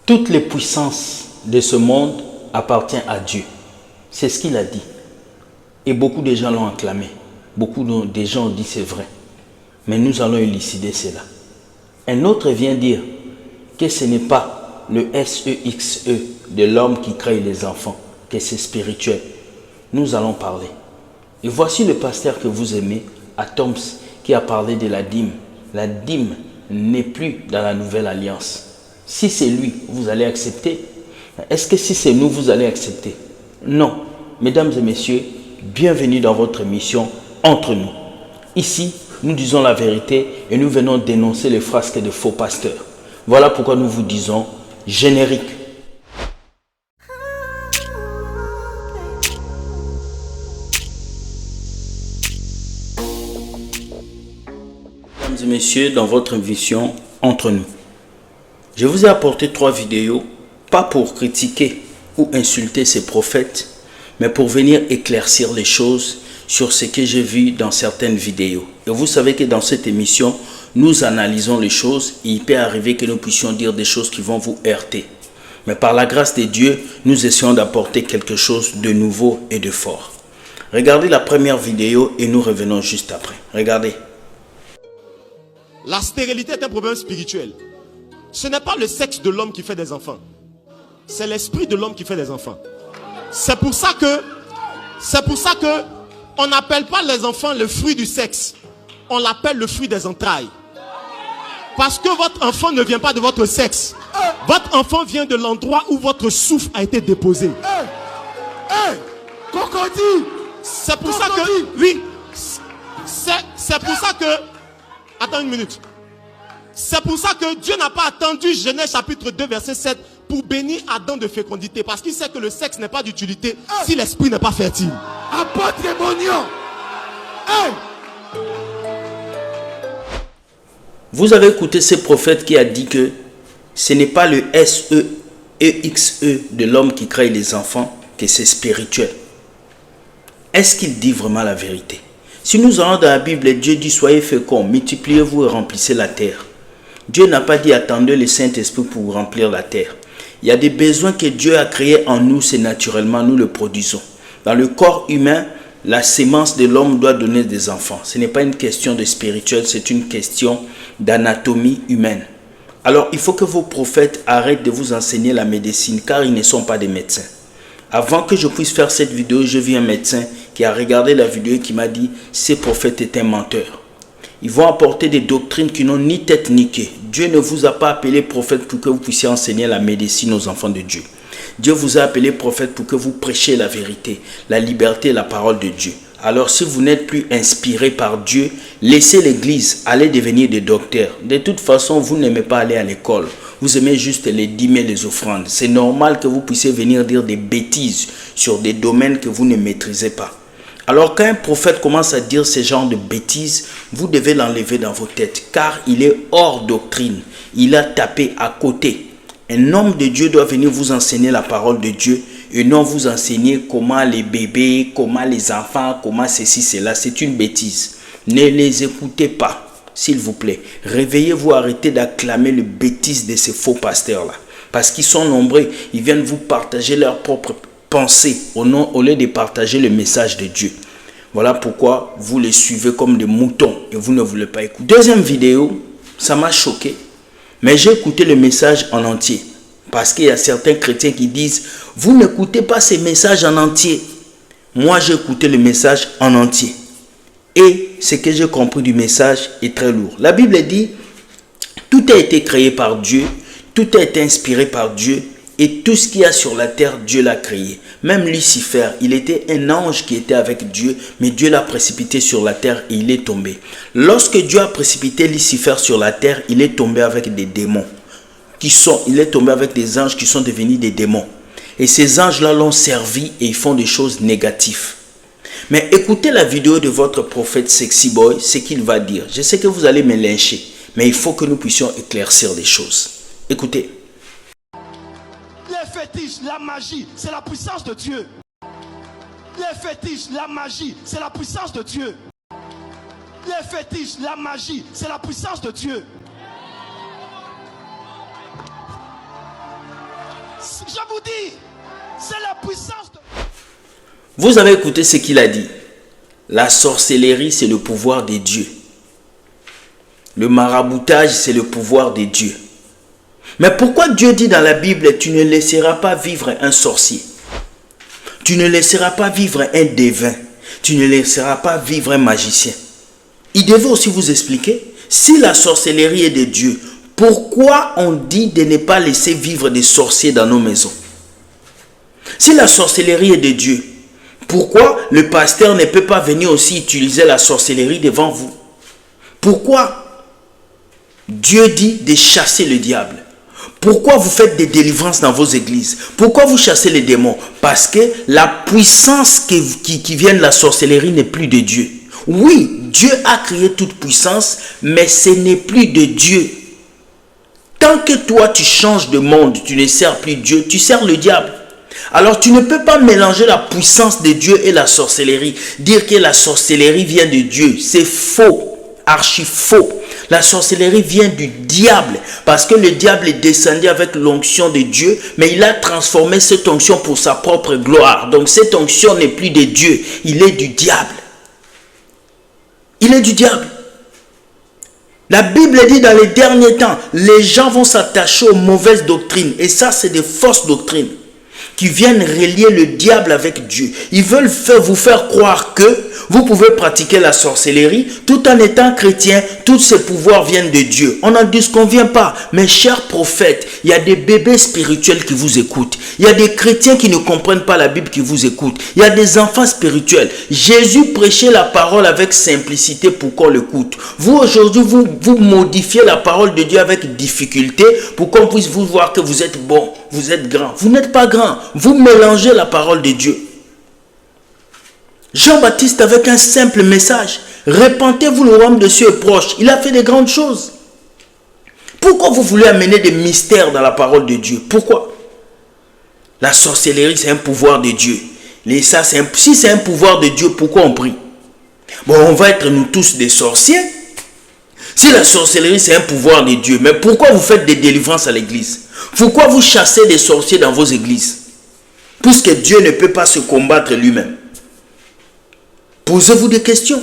Toutes les puissances de ce monde appartiennent à Dieu. C'est ce qu'il a dit. Et beaucoup de gens l'ont acclamé. Beaucoup de gens ont dit c'est vrai. Mais nous allons élucider cela. Un autre vient dire que ce n'est pas le SEXE de l'homme qui crée les enfants, que c'est spirituel. Nous allons parler. Et voici le pasteur que vous aimez, Atoms, qui a parlé de la dîme. La dîme n'est plus dans la nouvelle alliance. Si c'est lui, vous allez accepter. Est-ce que si c'est nous, vous allez accepter? Non. Mesdames et messieurs, bienvenue dans votre émission Entre nous. Ici, nous disons la vérité et nous venons dénoncer les frasques de faux pasteurs. Voilà pourquoi nous vous disons générique. Mesdames et messieurs, dans votre émission Entre nous. Je vous ai apporté 3 vidéos, pas pour critiquer ou insulter ces prophètes, mais pour venir éclaircir les choses sur ce que j'ai vu dans certaines vidéos. Et vous savez que dans cette émission, nous analysons les choses et il peut arriver que nous puissions dire des choses qui vont vous heurter. Mais par la grâce de Dieu, nous essayons d'apporter quelque chose de nouveau et de fort. Regardez la première vidéo et nous revenons juste après. Regardez. La stérilité est un problème spirituel. Ce n'est pas le sexe de l'homme qui fait des enfants. C'est l'esprit de l'homme qui fait des enfants. C'est pour ça que on n'appelle pas les enfants le fruit du sexe. On l'appelle le fruit des entrailles. Parce que votre enfant ne vient pas de votre sexe. Votre enfant vient de l'endroit où votre souffle a été déposé. Cocody. C'est pour ça que... Oui. C'est pour ça que... Attends une minute. C'est pour ça que Dieu n'a pas attendu Genèse chapitre 2 verset 7 pour bénir Adam de fécondité. Parce qu'il sait que le sexe n'est pas d'utilité si l'esprit n'est pas fertile. Apôtre Mounion. Vous avez écouté ce prophète qui a dit que ce n'est pas le SEXE de l'homme qui crée les enfants, que c'est spirituel. Est-ce qu'il dit vraiment la vérité? Si nous allons dans la Bible, Dieu dit soyez féconds, multipliez-vous et remplissez la terre. Dieu n'a pas dit attendez le Saint-Esprit pour remplir la terre. Il y a des besoins que Dieu a créés en nous, c'est naturellement, nous le produisons. Dans le corps humain, la sémence de l'homme doit donner des enfants. Ce n'est pas une question de spirituel, c'est une question d'anatomie humaine. Alors, il faut que vos prophètes arrêtent de vous enseigner la médecine, car ils ne sont pas des médecins. Avant que je puisse faire cette vidéo, j'ai vu un médecin qui a regardé la vidéo et qui m'a dit « Ces prophètes étaient menteurs ». Ils vont apporter des doctrines qui n'ont ni tête ni queue. Dieu ne vous a pas appelé prophète pour que vous puissiez enseigner la médecine aux enfants de Dieu. Dieu vous a appelé prophète pour que vous prêchiez la vérité, la liberté et la parole de Dieu. Alors si vous n'êtes plus inspiré par Dieu, laissez l'église, allez devenir des docteurs. De toute façon, vous n'aimez pas aller à l'école. Vous aimez juste les dîmes et les offrandes. C'est normal que vous puissiez venir dire des bêtises sur des domaines que vous ne maîtrisez pas. Alors quand un prophète commence à dire ce genre de bêtises, vous devez l'enlever dans vos têtes, car il est hors doctrine. Il a tapé à côté. Un homme de Dieu doit venir vous enseigner la parole de Dieu et non vous enseigner comment les bébés, comment les enfants, comment ceci, cela. C'est une bêtise. Ne les écoutez pas, s'il vous plaît. Réveillez-vous, arrêtez d'acclamer les bêtises de ces faux pasteurs-là. Parce qu'ils sont nombreux, ils viennent vous partager leurs propres pensées au lieu de partager le message de Dieu. Voilà pourquoi vous les suivez comme des moutons et vous ne voulez pas écouter. Deuxième vidéo, ça m'a choqué. Mais j'ai écouté le message en entier. Parce qu'il y a certains chrétiens qui disent « Vous n'écoutez pas ces messages en entier. » Moi, j'ai écouté le message en entier. Et ce que j'ai compris du message est très lourd. La Bible dit « Tout a été créé par Dieu, tout a été inspiré par Dieu, et tout ce qu'il y a sur la terre, Dieu l'a créé. » Même Lucifer, il était un ange qui était avec Dieu, mais Dieu l'a précipité sur la terre et il est tombé. Lorsque Dieu a précipité Lucifer sur la terre, il est tombé avec des démons. Il est tombé avec des anges qui sont devenus des démons. Et ces anges-là l'ont servi et ils font des choses négatives. Mais écoutez la vidéo de votre prophète Sexy Boy, ce qu'il va dire. Je sais que vous allez me lyncher, mais il faut que nous puissions éclaircir les choses. Écoutez. Les fétiches, la magie, c'est la puissance de Dieu. Les fétiches, la magie, c'est la puissance de Dieu. Les fétiches, la magie, c'est la puissance de Dieu. Je vous dis, c'est la puissance de... Vous avez écouté ce qu'il a dit. La sorcellerie, c'est le pouvoir des dieux. Le maraboutage, c'est le pouvoir des dieux. Mais pourquoi Dieu dit dans la Bible, tu ne laisseras pas vivre un sorcier? Tu ne laisseras pas vivre un devin. Tu ne laisseras pas vivre un magicien. Il devait aussi vous expliquer, si la sorcellerie est de Dieu, pourquoi on dit de ne pas laisser vivre des sorciers dans nos maisons? Si la sorcellerie est de Dieu, pourquoi le pasteur ne peut pas venir aussi utiliser la sorcellerie devant vous? Pourquoi Dieu dit de chasser le diable? Pourquoi vous faites des délivrances dans vos églises? Pourquoi vous chassez les démons? Parce que la puissance qui vient de la sorcellerie n'est plus de Dieu. Oui, Dieu a créé toute puissance, mais ce n'est plus de Dieu. Tant que toi tu changes de monde, tu ne sers plus Dieu, tu sers le diable. Alors tu ne peux pas mélanger la puissance de Dieu et la sorcellerie. Dire que la sorcellerie vient de Dieu, c'est faux, archi faux. La sorcellerie vient du diable, parce que le diable est descendu avec l'onction de Dieu, mais il a transformé cette onction pour sa propre gloire. Donc cette onction n'est plus de Dieu, il est du diable. Il est du diable. La Bible dit dans les derniers temps, les gens vont s'attacher aux mauvaises doctrines. Et ça, c'est des fausses doctrines qui viennent relier le diable avec Dieu. Ils veulent vous faire croire que vous pouvez pratiquer la sorcellerie tout en étant chrétien. Tous ces pouvoirs viennent de Dieu. On n'en disconvient pas. Mes chers prophètes, il y a des bébés spirituels qui vous écoutent. Il y a des chrétiens qui ne comprennent pas la Bible qui vous écoutent. Il y a des enfants spirituels. Jésus prêchait la parole avec simplicité pour qu'on l'écoute. Vous aujourd'hui, vous modifiez la parole de Dieu avec difficulté pour qu'on puisse vous voir que vous êtes bon, vous êtes grand. Vous n'êtes pas grand. Vous mélangez la parole de Dieu. Jean-Baptiste avec un simple message. Répentez-vous, le royaume de Dieu est proche. Il a fait de grandes choses. Pourquoi vous voulez amener des mystères dans la parole de Dieu? Pourquoi? La sorcellerie, c'est un pouvoir de Dieu. Si c'est un pouvoir de Dieu, pourquoi on prie? Bon, on va être nous tous des sorciers. Si la sorcellerie, c'est un pouvoir de Dieu, mais pourquoi vous faites des délivrances à l'église? Pourquoi vous chassez des sorciers dans vos églises? Puisque Dieu ne peut pas se combattre lui-même. Posez-vous des questions.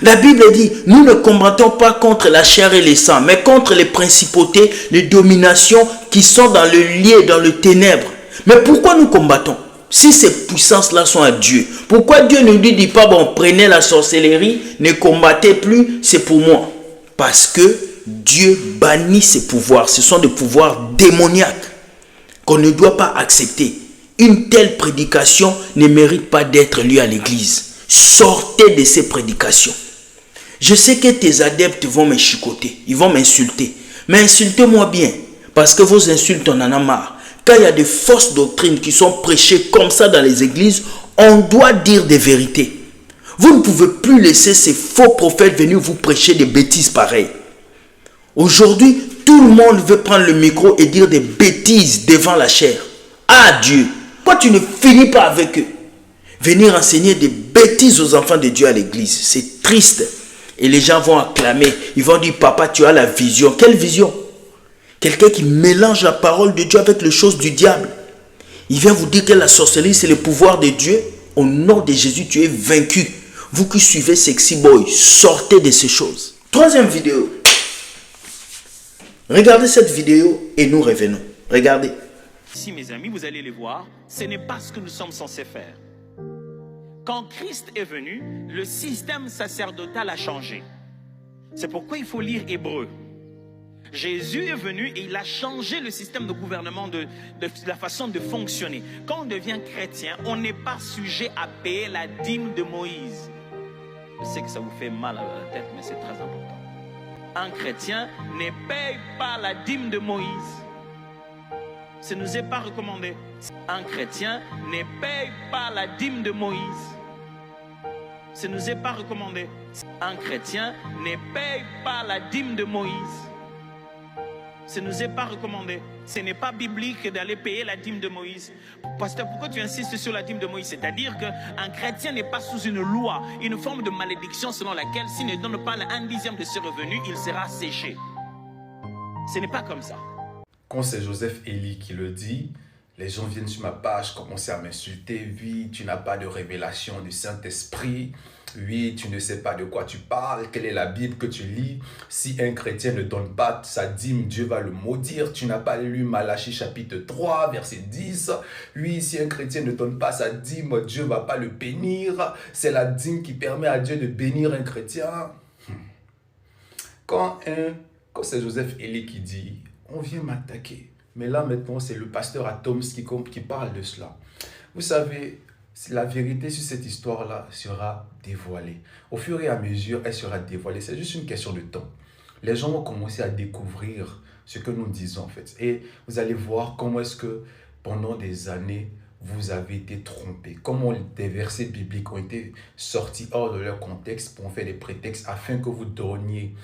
La Bible dit, nous ne combattons pas contre la chair et le sang, mais contre les principautés, les dominations qui sont dans le lieu, dans le ténèbre. Mais pourquoi nous combattons? Si ces puissances-là sont à Dieu, pourquoi Dieu ne lui dit pas, bon, prenez la sorcellerie, ne combattez plus, c'est pour moi? Parce que Dieu bannit ces pouvoirs. Ce sont des pouvoirs démoniaques qu'on ne doit pas accepter. Une telle prédication ne mérite pas d'être lue à l'église. Sortez de ces prédications. Je sais que tes adeptes vont me chicoter, ils vont m'insulter. Mais insultez-moi bien, parce que vos insultes, on en a marre. Quand il y a des fausses doctrines qui sont prêchées comme ça dans les églises, on doit dire des vérités. Vous ne pouvez plus laisser ces faux prophètes venir vous prêcher des bêtises pareilles. Aujourd'hui, tout le monde veut prendre le micro et dire des bêtises devant la chair. Ah Dieu, pourquoi tu ne finis pas avec eux? Venir enseigner des bêtises aux enfants de Dieu à l'église, c'est triste. Et les gens vont acclamer, ils vont dire, papa, tu as la vision. Quelle vision? Quelqu'un qui mélange la parole de Dieu avec les choses du diable. Il vient vous dire que la sorcellerie, c'est le pouvoir de Dieu. Au nom de Jésus, tu es vaincu. Vous qui suivez Sexy Boy, sortez de ces choses. Troisième vidéo. Regardez cette vidéo et nous revenons. Regardez. Si mes amis, vous allez les voir, ce n'est pas ce que nous sommes censés faire. Quand Christ est venu, le système sacerdotal a changé. C'est pourquoi il faut lire Hébreu. Jésus est venu et il a changé le système de gouvernement, de la façon de fonctionner. Quand on devient chrétien, on n'est pas sujet à payer la dîme de Moïse. Je sais que ça vous fait mal à la tête, mais c'est très important. Un chrétien ne paye pas la dîme de Moïse. Ce ne nous est pas recommandé. Un chrétien ne paye pas la dîme de Moïse. Ce ne nous est pas recommandé. Un chrétien ne paye pas la dîme de Moïse. Ce ne nous est pas recommandé. Ce n'est pas biblique d'aller payer la dîme de Moïse. Pasteur, pourquoi tu insistes sur la dîme de Moïse? C'est-à-dire qu'un chrétien n'est pas sous une loi, une forme de malédiction selon laquelle s'il ne donne pas un dixième de ses revenus, il sera séché. Ce n'est pas comme ça. quand c'est Joseph Eli qui le dit, les gens viennent sur ma page, commencent à m'insulter. Oui, tu n'as pas de révélation du Saint-Esprit. Oui, tu ne sais pas de quoi tu parles. Quelle est la Bible que tu lis? Si un chrétien ne donne pas sa dîme, Dieu va le maudire. Tu n'as pas lu Malachie chapitre 3, verset 10. Oui, si un chrétien ne donne pas sa dîme, Dieu ne va pas le bénir. C'est la dîme qui permet à Dieu de bénir un chrétien. Quand c'est Joseph Eli qui dit, on vient m'attaquer. Mais là maintenant, c'est le pasteur Atoms qui parle de cela. Vous savez, la vérité sur cette histoire-là sera dévoilée. Au fur et à mesure, elle sera dévoilée. C'est juste une question de temps. Les gens vont commencer à découvrir ce que nous disons en fait. Et vous allez voir comment est-ce que pendant des années, vous avez été trompés. Comment des versets bibliques ont été sortis hors de leur contexte pour faire des prétextes afin que vous donniez,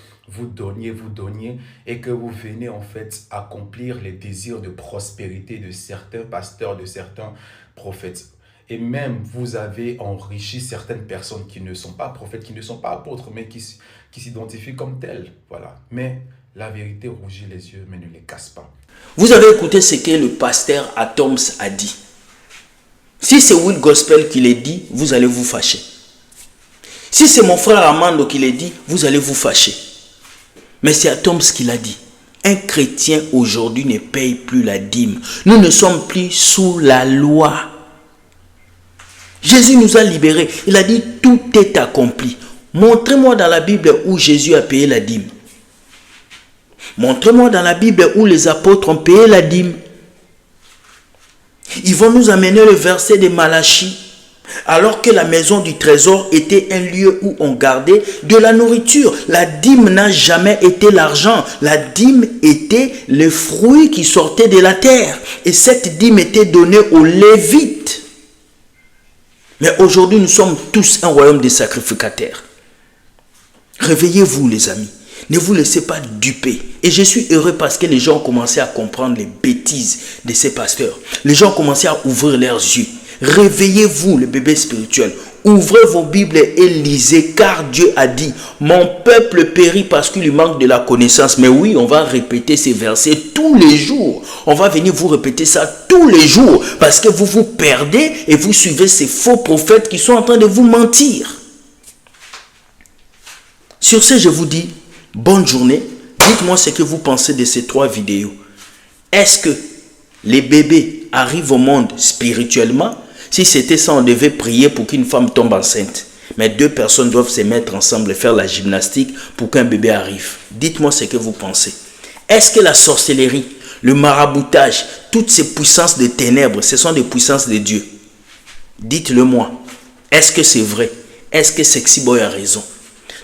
et que vous venez en fait accomplir les désirs de prospérité de certains pasteurs, de certains prophètes. Et même vous avez enrichi certaines personnes qui ne sont pas prophètes, qui ne sont pas apôtres, mais qui s'identifient comme tels. Voilà. Mais la vérité rougit les yeux, mais ne les casse pas. Vous avez écouté ce que le pasteur Atoms a dit. Si c'est Will Gospel qui l'a dit, vous allez vous fâcher. Si c'est mon frère Armando qui l'a dit, vous allez vous fâcher. Mais c'est Atoms qui l'a dit. Un chrétien aujourd'hui ne paye plus la dîme. Nous ne sommes plus sous la loi. Jésus nous a libérés. Il a dit tout est accompli. Montrez-moi dans la Bible où Jésus a payé la dîme. Montrez-moi dans la Bible où les apôtres ont payé la dîme. Ils vont nous amener le verset de Malachie. Alors que la maison du trésor était un lieu où on gardait de la nourriture. La dîme n'a jamais été l'argent. La dîme était le fruit qui sortait de la terre. Et cette dîme était donnée aux Lévites. Mais aujourd'hui, nous sommes tous un royaume de sacrificateurs. Réveillez-vous, les amis. Ne vous laissez pas duper. Et je suis heureux parce que les gens ont commencé à comprendre les bêtises de ces pasteurs. Les gens ont commencé à ouvrir leurs yeux. Réveillez-vous, les bébés spirituels. Ouvrez vos Bibles et lisez, car Dieu a dit, mon peuple périt parce qu'il lui manque de la connaissance. Mais oui, on va répéter ces versets tous les jours. On va venir vous répéter ça tous les jours parce que vous vous perdez et vous suivez ces faux prophètes qui sont en train de vous mentir. Sur ce, je vous dis, bonne journée. Dites-moi ce que vous pensez de ces 3 vidéos. Est-ce que les bébés arrivent au monde spirituellement? Si c'était ça, on devait prier pour qu'une femme tombe enceinte. Mais 2 personnes doivent se mettre ensemble et faire la gymnastique pour qu'un bébé arrive. Dites-moi ce que vous pensez. Est-ce que la sorcellerie, le maraboutage, toutes ces puissances de ténèbres, ce sont des puissances de Dieu? Dites-le moi. Est-ce que c'est vrai? Est-ce que Sexy Boy a raison?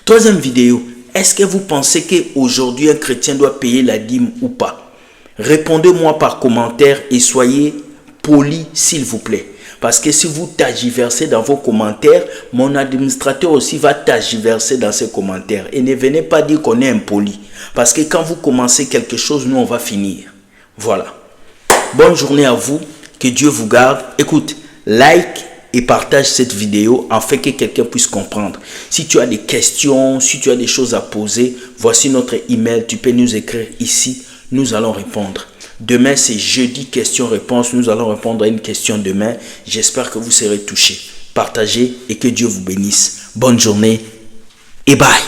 3e vidéo. Est-ce que vous pensez qu'aujourd'hui un chrétien doit payer la dîme ou pas? Répondez-moi par commentaire et soyez polis s'il vous plaît. Parce que si vous tagiversez dans vos commentaires, mon administrateur aussi va tagiverser dans ses commentaires. Et ne venez pas dire qu'on est impoli. Parce que quand vous commencez quelque chose, nous on va finir. Voilà. Bonne journée à vous. Que Dieu vous garde. Écoute, like et partage cette vidéo afin que quelqu'un puisse comprendre. Si tu as des questions, si tu as des choses à poser, voici notre email. Tu peux nous écrire ici. Nous allons répondre. Demain, c'est jeudi questions-réponses. Nous allons répondre à une question demain. J'espère que vous serez touchés. Partagez et que Dieu vous bénisse. Bonne journée et bye.